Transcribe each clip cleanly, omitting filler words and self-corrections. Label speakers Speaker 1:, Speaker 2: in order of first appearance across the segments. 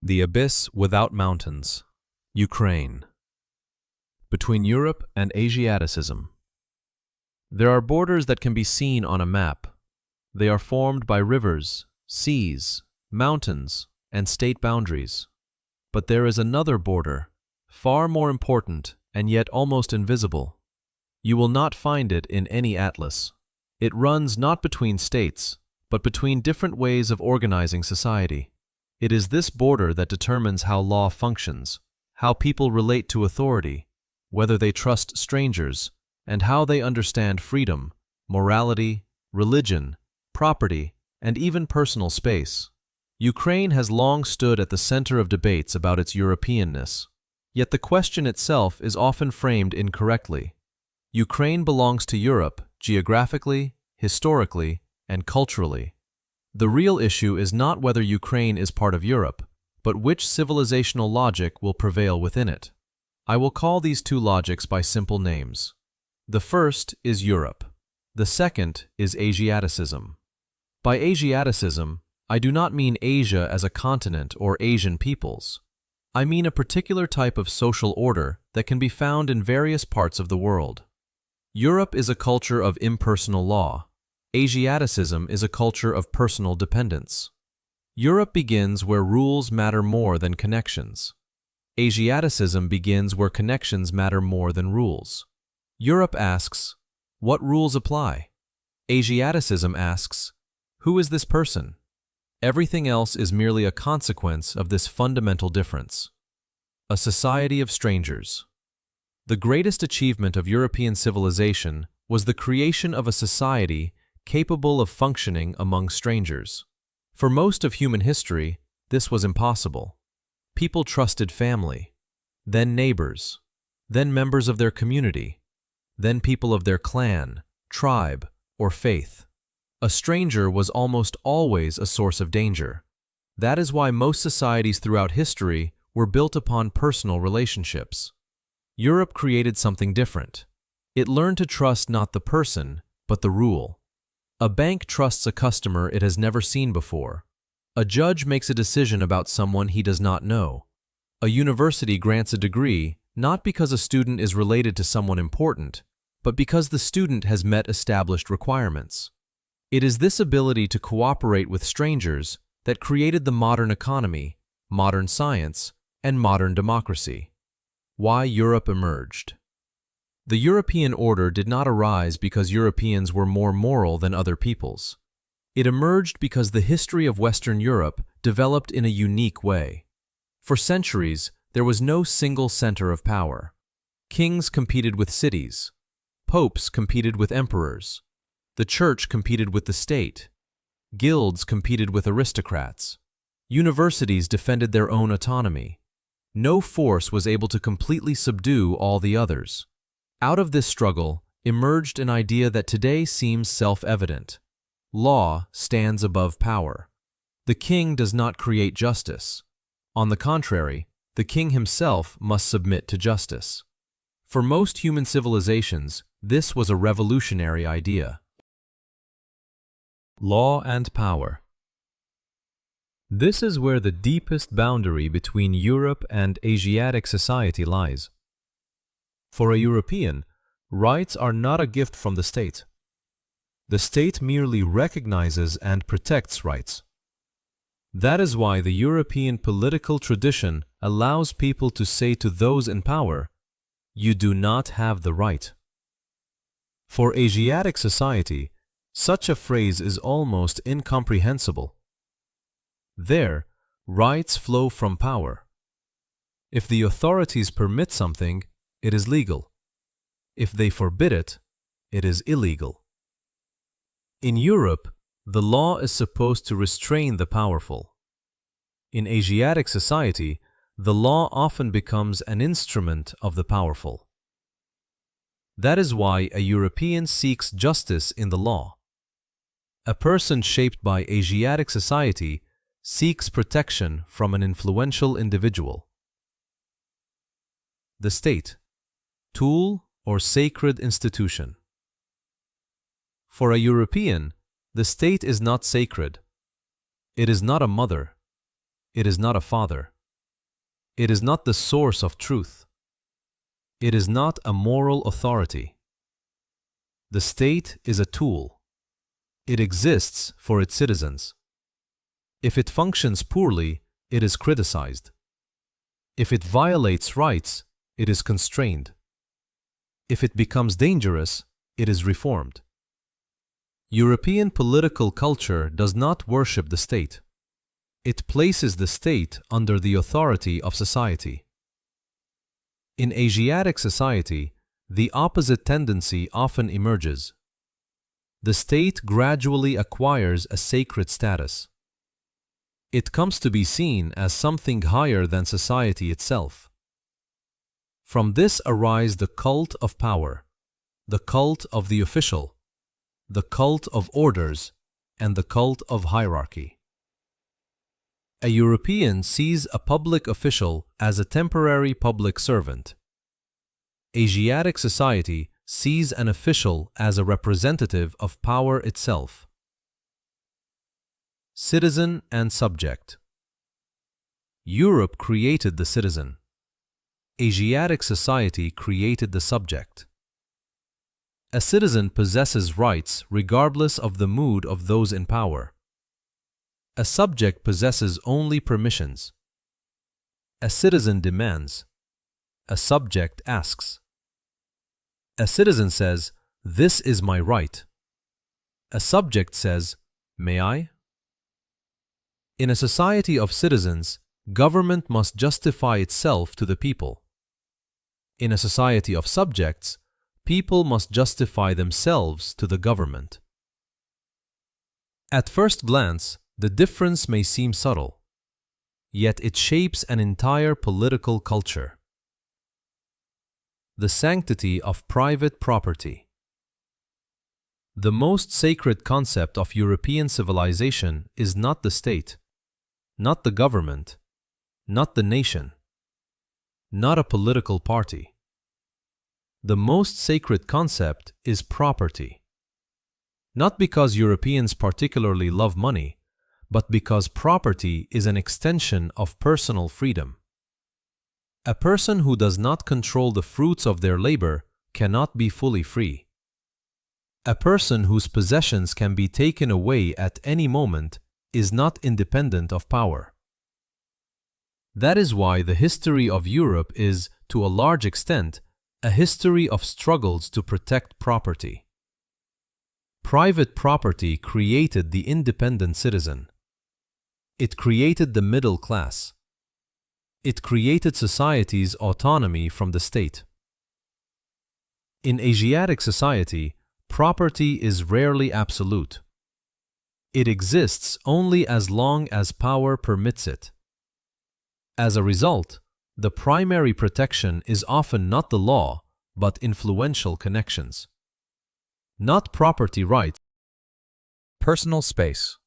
Speaker 1: The abyss without mountains. Ukraine. Between Europe and Asiaticism. There are borders that can be seen on a map. They are formed by rivers, seas, mountains, and state boundaries. But there is another border, far more important and yet almost invisible. You will not find it in any atlas. It runs not between states, but between different ways of organizing society. It is this border that determines how law functions, how people relate to authority, whether they trust strangers, and how they understand freedom, morality, religion, property, and even personal space. Ukraine has long stood at the center of debates about its Europeanness. Yet the question itself is often framed incorrectly. Ukraine belongs to Europe geographically, historically, and culturally. The real issue is not whether Ukraine is part of Europe, but which civilizational logic will prevail within it. I will call these two logics by simple names. The first is Europe. The second is Asiaticism. By Asiaticism, I do not mean Asia as a continent or Asian peoples. I mean a particular type of social order that can be found in various parts of the world. Europe is a culture of impersonal law. Asiaticism is a culture of personal dependence. Europe begins where rules matter more than connections. Asiaticism begins where connections matter more than rules. Europe asks, what rules apply? Asiaticism asks, who is this person? Everything else is merely a consequence of this fundamental difference. A society of strangers. The greatest achievement of European civilization was the creation of a society capable of functioning among strangers. For most of human history, this was impossible. People trusted family, then neighbors, then members of their community, then people of their clan, tribe, or faith. A stranger was almost always a source of danger. That is why most societies throughout history were built upon personal relationships. Europe created something different. It learned to trust not the person, but the rule. A bank trusts a customer it has never seen before. A judge makes a decision about someone he does not know. A university grants a degree not because a student is related to someone important, but because the student has met established requirements. It is this ability to cooperate with strangers that created the modern economy, modern science, and modern democracy. Why Europe emerged. The European order did not arise because Europeans were more moral than other peoples. It emerged because the history of Western Europe developed in a unique way. For centuries, there was no single center of power. Kings competed with cities. Popes competed with emperors. The church competed with the state. Guilds competed with aristocrats. Universities defended their own autonomy. No force was able to completely subdue all the others. Out of this struggle emerged an idea that today seems self-evident. Law stands above power. The king does not create justice. On the contrary, the king himself must submit to justice. For most human civilizations, this was a revolutionary idea. Law and power. This is where the deepest boundary between Europe and Asiatic society lies. For a European, rights are not a gift from the state. The state merely recognizes and protects rights. That is why the European political tradition allows people to say to those in power, "You do not have the right." For Asiatic society, such a phrase is almost incomprehensible. There, rights flow from power. If the authorities permit something, it is legal. If they forbid it, it is illegal. In Europe, the law is supposed to restrain the powerful. In Asiatic society, the law often becomes an instrument of the powerful. That is why a European seeks justice in the law. A person shaped by Asiatic society seeks protection from an influential individual. The state, tool or sacred institution. For a European, the state is not sacred. It is not a mother. It is not a father. It is not the source of truth. It is not a moral authority. The state is a tool. It exists for its citizens. If it functions poorly, it is criticized. If it violates rights, it is constrained. If it becomes dangerous, it is reformed. European political culture does not worship the state. It places the state under the authority of society. In Asiatic society, the opposite tendency often emerges. The state gradually acquires a sacred status. It comes to be seen as something higher than society itself. From this arise the cult of power, the cult of the official, the cult of orders, and the cult of hierarchy. A European sees a public official as a temporary public servant. Asiatic society sees an official as a representative of power itself. Citizen and subject. Europe created the citizen. Asiatic society created the subject. A citizen possesses rights regardless of the mood of those in power. A subject possesses only permissions. A citizen demands. A subject asks. A citizen says, "This is my right." A subject says, "May I?" In a society of citizens, government must justify itself to the people. In a society of subjects, people must justify themselves to the government. At first glance, the difference may seem subtle, yet it shapes an entire political culture. The sanctity of private property. The most sacred concept of European civilization is not the state, not the government, not the nation, not a political party. The most sacred concept is property. Not because Europeans particularly love money, but because property is an extension of personal freedom. A person who does not control the fruits of their labor cannot be fully free. A person whose possessions can be taken away at any moment is not independent of power. That is why the history of Europe is, to a large extent, a history of struggles to protect property. Private property created the independent citizen. It created the middle class. It created society's autonomy from the state. In Asiatic society, property is rarely absolute. It exists only as long as power permits it. As a result, the primary protection is often not the law, but influential connections. Not property rights. Personal space.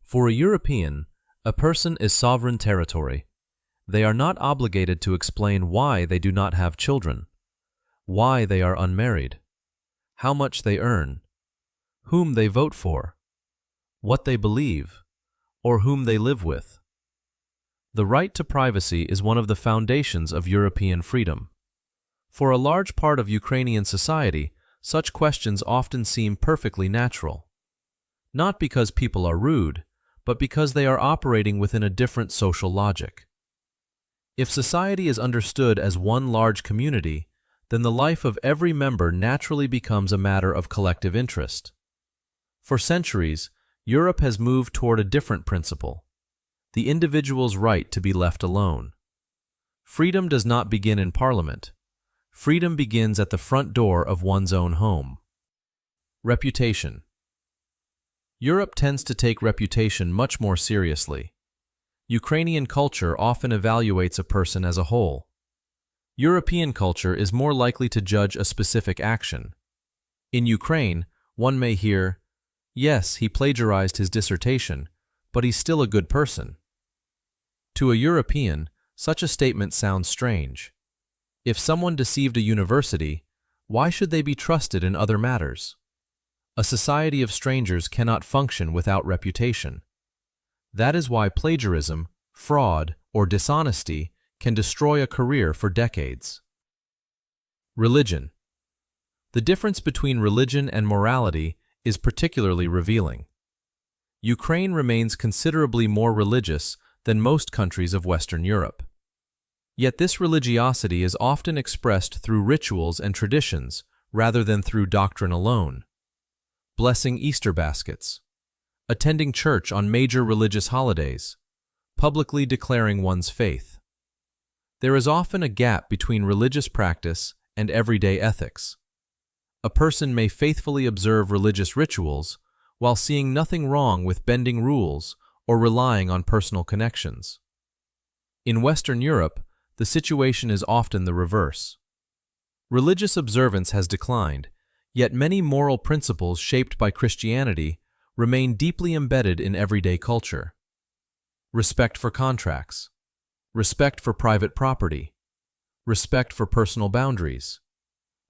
Speaker 1: For a European, a person is sovereign territory. They are not obligated to explain why they do not have children, why they are unmarried, how much they earn, whom they vote for, what they believe, or whom they live with. The right to privacy is one of the foundations of European freedom. For a large part of Ukrainian society, such questions often seem perfectly natural. Not because people are rude, but because they are operating within a different social logic. If society is understood as one large community, then the life of every member naturally becomes a matter of collective interest. For centuries, Europe has moved toward a different principle: the individual's right to be left alone. Freedom does not begin in Parliament. Freedom begins at the front door of one's own home. Reputation. Europe tends to take reputation much more seriously. Ukrainian culture often evaluates a person as a whole. European culture is more likely to judge a specific action. In Ukraine, one may hear, "Yes, he plagiarized his dissertation, but he's still a good person." To a European, such a statement sounds strange. If someone deceived a university, why should they be trusted in other matters? A society of strangers cannot function without reputation. That is why plagiarism, fraud, or dishonesty can destroy a career for decades. Religion. The difference between religion and morality is particularly revealing. Ukraine remains considerably more religious than most countries of Western Europe. Yet this religiosity is often expressed through rituals and traditions rather than through doctrine alone. Blessing Easter baskets, attending church on major religious holidays, publicly declaring one's faith. There is often a gap between religious practice and everyday ethics. A person may faithfully observe religious rituals while seeing nothing wrong with bending rules or relying on personal connections. In Western Europe, the situation is often the reverse. Religious observance has declined, yet many moral principles shaped by Christianity remain deeply embedded in everyday culture. Respect for contracts, respect for private property, respect for personal boundaries,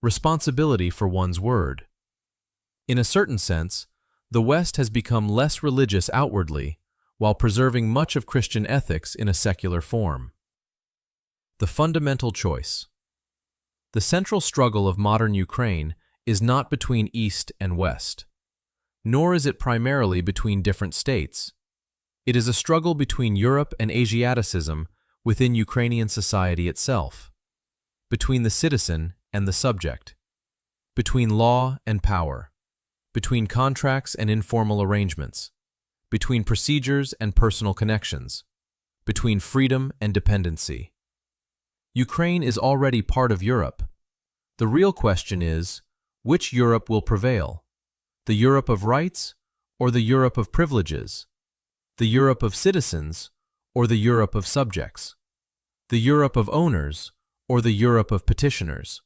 Speaker 1: responsibility for one's word. In a certain sense, the West has become less religious outwardly while preserving much of Christian ethics in a secular form. The fundamental choice. The central struggle of modern Ukraine is not between East and West, nor is it primarily between different states. It is a struggle between Europe and Asiaticism within Ukrainian society itself, between the citizen and the subject, between law and power, between contracts and informal arrangements, between procedures and personal connections, between freedom and dependency. Ukraine is already part of Europe. The real question is, which Europe will prevail? The Europe of rights or the Europe of privileges? The Europe of citizens or the Europe of subjects? The Europe of owners or the Europe of petitioners?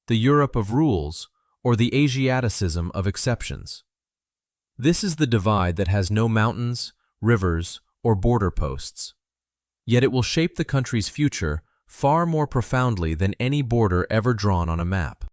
Speaker 1: The Europe of rules or the Asiaticism of exceptions? This is the divide that has no mountains, rivers, or border posts. Yet it will shape the country's future far more profoundly than any border ever drawn on a map.